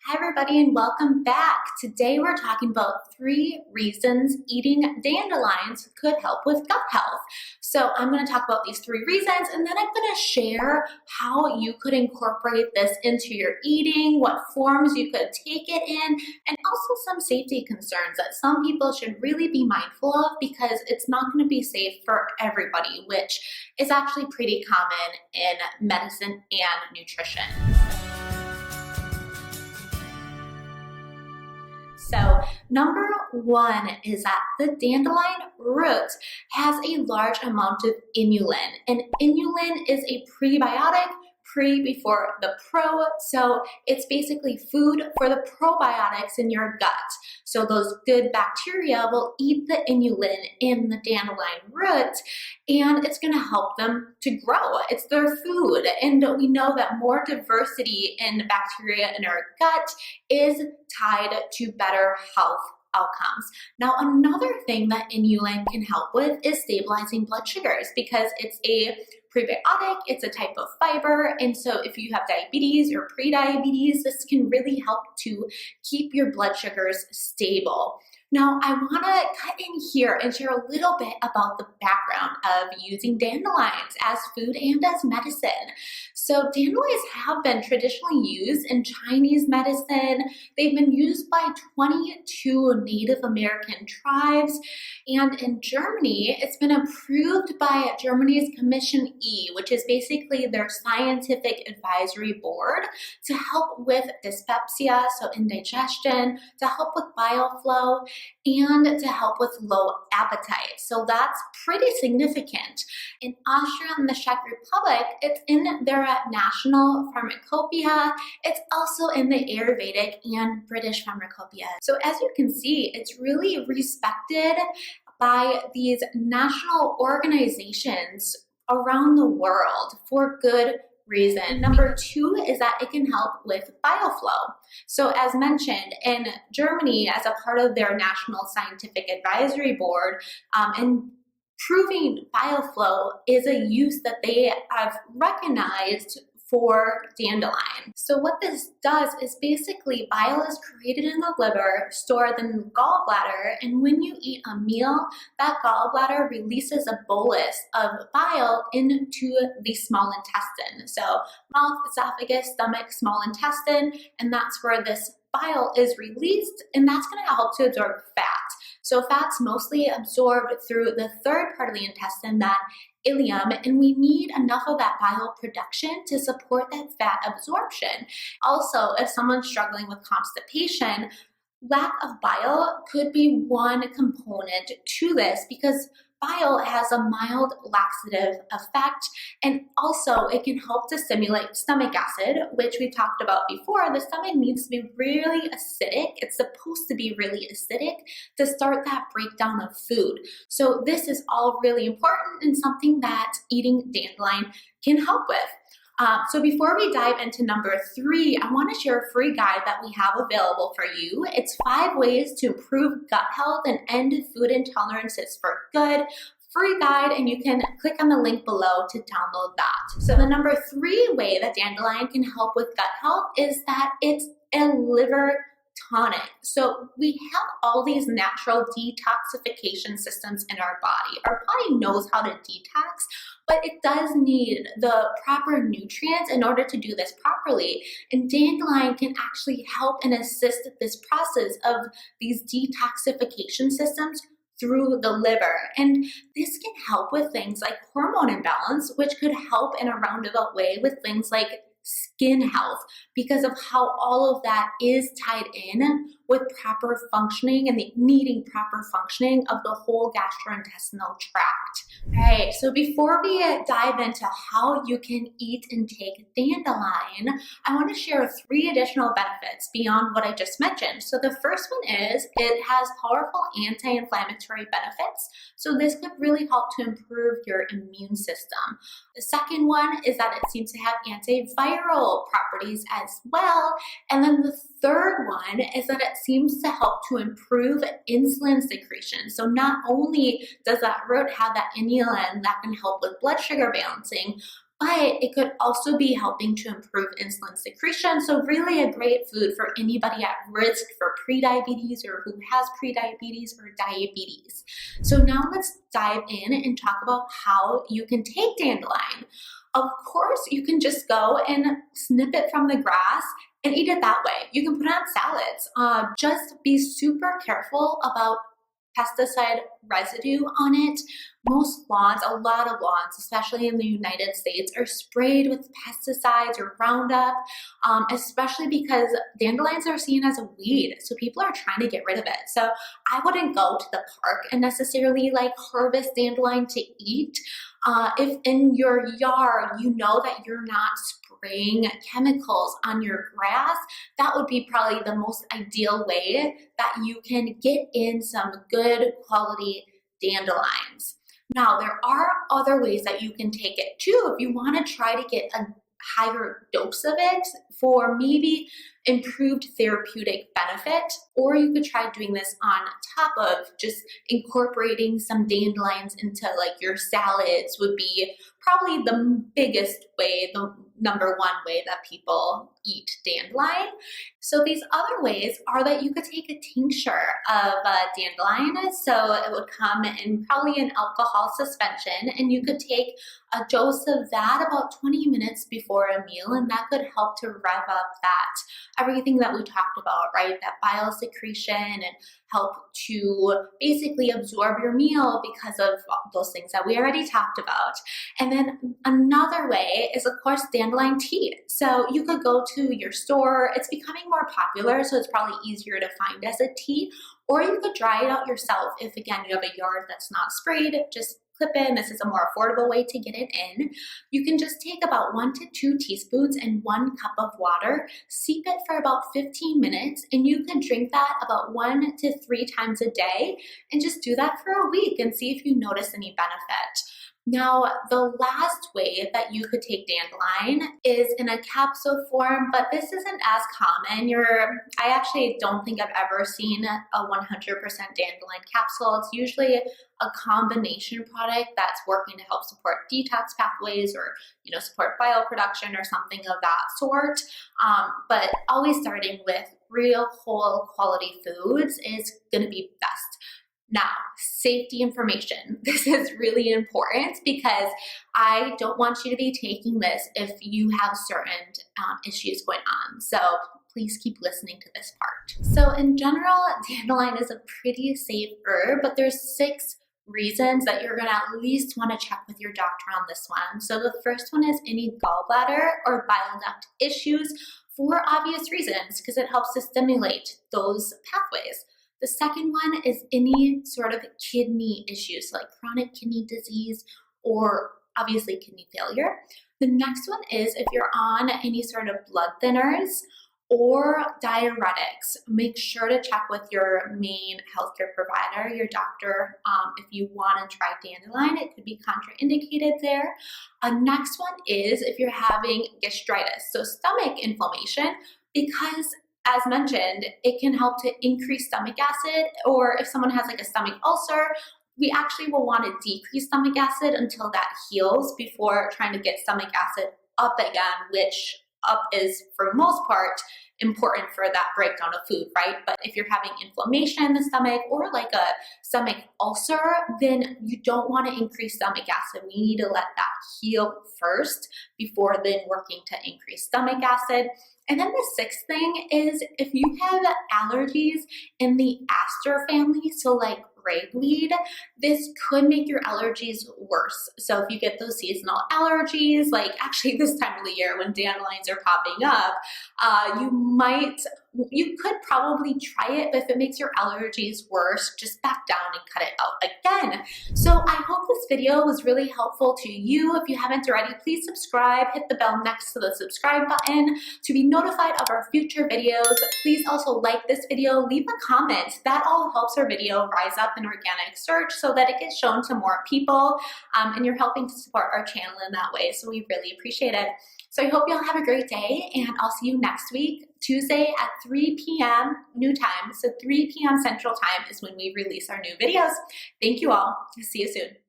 Hi everybody and welcome back. Today we're talking about 3 reasons eating dandelions could help with gut health. So I'm going to talk about these 3 reasons and then I'm going to share how you could incorporate this into your eating, what forms you could take it in, and also some safety concerns that some people should really be mindful of because it's not going to be safe for everybody, which is actually pretty common in medicine and nutrition. So number 1 is that the dandelion root has a large amount of inulin, and inulin is a prebiotic, pre before the pro, so it's basically food for the probiotics in your gut. So those good bacteria will eat the inulin in the dandelion root and it's going to help them to grow. It's their food, and we know that more diversity in bacteria in our gut is tied to better health outcomes. Now, another thing that inulin can help with is stabilizing blood sugars because it's a prebiotic, it's a type of fiber, and so if you have diabetes or pre-diabetes, this can really help to keep your blood sugars stable. Now, I want to cut in here and share a little bit about the background of using dandelions as food and as medicine. So dandelions have been traditionally used in Chinese medicine. They've been used by 22 Native American tribes. And in Germany, it's been approved by Germany's Commission E, which is basically their scientific advisory board to help with dyspepsia, so indigestion, to help with bile flow, and to help with low appetite. So that's pretty significant. In Austria and the Czech Republic, it's in their national pharmacopoeia. It's also in the Ayurvedic and British pharmacopoeia. So as you can see, it's really respected by these national organizations around the world for good reason. Number 2 is that it can help with bile flow. So as mentioned, in Germany, as a part of their National Scientific Advisory Board, improving bile flow is a use that they have recognized for dandelion. So what this does is basically bile is created in the liver, stored in the gallbladder, and when you eat a meal, that gallbladder releases a bolus of bile into the small intestine. So mouth, esophagus, stomach, small intestine, and that's where this bile is released, and that's going to help to absorb fat. So fat's mostly absorbed through the third part of the intestine, that ileum, and we need enough of that bile production to support that fat absorption. Also, if someone's struggling with constipation, lack of bile could be one component to this because bile has a mild laxative effect, and also it can help to stimulate stomach acid, which we talked about before. The stomach needs to be really acidic. It's supposed to be really acidic to start that breakdown of food. So this is all really important and something that eating dandelion can help with. So before we dive into number 3, I want to share a free guide that we have available for you. It's 5 ways to improve gut health and end food intolerances for good. Free guide, and you can click on the link below to download that. So the number 3 way that dandelion can help with gut health is that it's a liver tonic. So we have all these natural detoxification systems in our body. Our body knows how to detox, but it does need the proper nutrients in order to do this properly. And dandelion can actually help and assist this process of these detoxification systems through the liver. And this can help with things like hormone imbalance, which could help in a roundabout way with things like skin health because of how all of that is tied in with proper functioning and the needing proper functioning of the whole gastrointestinal tract. All right, so before we dive into how you can eat and take dandelion, I want to share 3 additional benefits beyond what I just mentioned. So the first one is it has powerful anti-inflammatory benefits. So this could really help to improve your immune system. The second one is that it seems to have antiviral properties as well. And then the third one is that it seems to help to improve insulin secretion. So not only does that root have that inulin that can help with blood sugar balancing, but it could also be helping to improve insulin secretion. So really a great food for anybody at risk for prediabetes or who has prediabetes or diabetes. So now let's dive in and talk about how you can take dandelion. Of course, you can just go and snip it from the grass and eat it that way. You can put it on salads. Just be super careful about pesticide residue on it. Most lawns, a lot of lawns, especially in the United States, are sprayed with pesticides or Roundup, especially because dandelions are seen as a weed. So people are trying to get rid of it. So I wouldn't go to the park and necessarily like harvest dandelion to eat. If in your yard, you know that you're not spraying chemicals on your grass, that would be probably the most ideal way that you can get in some good quality dandelions. Now, there are other ways that you can take it too. If you want to try to get a higher dose of it for maybe improved therapeutic benefit, or you could try doing this on top of just incorporating some dandelions into like your salads would be probably the biggest way, the number one way that people eat dandelion. So these other ways are that you could take a tincture of dandelion. So it would come in probably an alcohol suspension, and you could take a dose of that about 20 minutes before a meal, and that could help to rev up that everything that we talked about, right? That bile secretion, and help to basically absorb your meal because of those things that we already talked about. And then another way is, of course, dandelion tea. So you could go to your store. It's becoming more popular, so it's probably easier to find as a tea, or you could dry it out yourself if, again, you have a yard that's not sprayed. Just clip in. This is a more affordable way to get it in. You can just take about 1 to 2 teaspoons and 1 cup of water, steep it for about 15 minutes, and you can drink that about 1 to 3 times a day, and just do that for a week and see if you notice any benefit. Now, the last way that you could take dandelion is in a capsule form, but this isn't as common. I actually don't think I've ever seen a 100% dandelion capsule. It's usually a combination product that's working to help support detox pathways or, support bile production or something of that sort. But always starting with real whole quality foods is going to be best. Now, safety information. This is really important because I don't want you to be taking this if you have certain issues going on. So please keep listening to this part. So in general, dandelion is a pretty safe herb, but there's 6 reasons that you're gonna at least wanna check with your doctor on this one. So the first one is any gallbladder or bile duct issues for obvious reasons, because it helps to stimulate those pathways. The second one is any sort of kidney issues, so like chronic kidney disease or obviously kidney failure. The next one is if you're on any sort of blood thinners or diuretics. Make sure to check with your main healthcare provider, your doctor, if you want to try dandelion. It could be contraindicated there. Next one is if you're having gastritis, so stomach inflammation, because as mentioned, it can help to increase stomach acid, or if someone has like a stomach ulcer, we actually will want to decrease stomach acid until that heals before trying to get stomach acid up again, which up is for the most part important for that breakdown of food, right? But if you're having inflammation in the stomach or like a stomach ulcer, then you don't want to increase stomach acid. We need to let that heal first before then working to increase stomach acid. And then the 6th thing is if you have allergies in the aster family, so like ragweed, this could make your allergies worse. So if you get those seasonal allergies, like actually this time of the year when dandelions are popping up, you could probably try it, but if it makes your allergies worse, just back down and cut it out again. So I hope this video was really helpful to you. If you haven't already, please subscribe, hit the bell next to the subscribe button to be notified of our future videos. Please also like this video, leave a comment. That all helps our video rise up in organic search so that it gets shown to more people, and you're helping to support our channel in that way. So we really appreciate it. So I hope you'll have a great day, and I'll see you next week, Tuesday at 3 p.m. new time. So 3 p.m. Central Time is when we release our new videos. Thank you all. See you soon.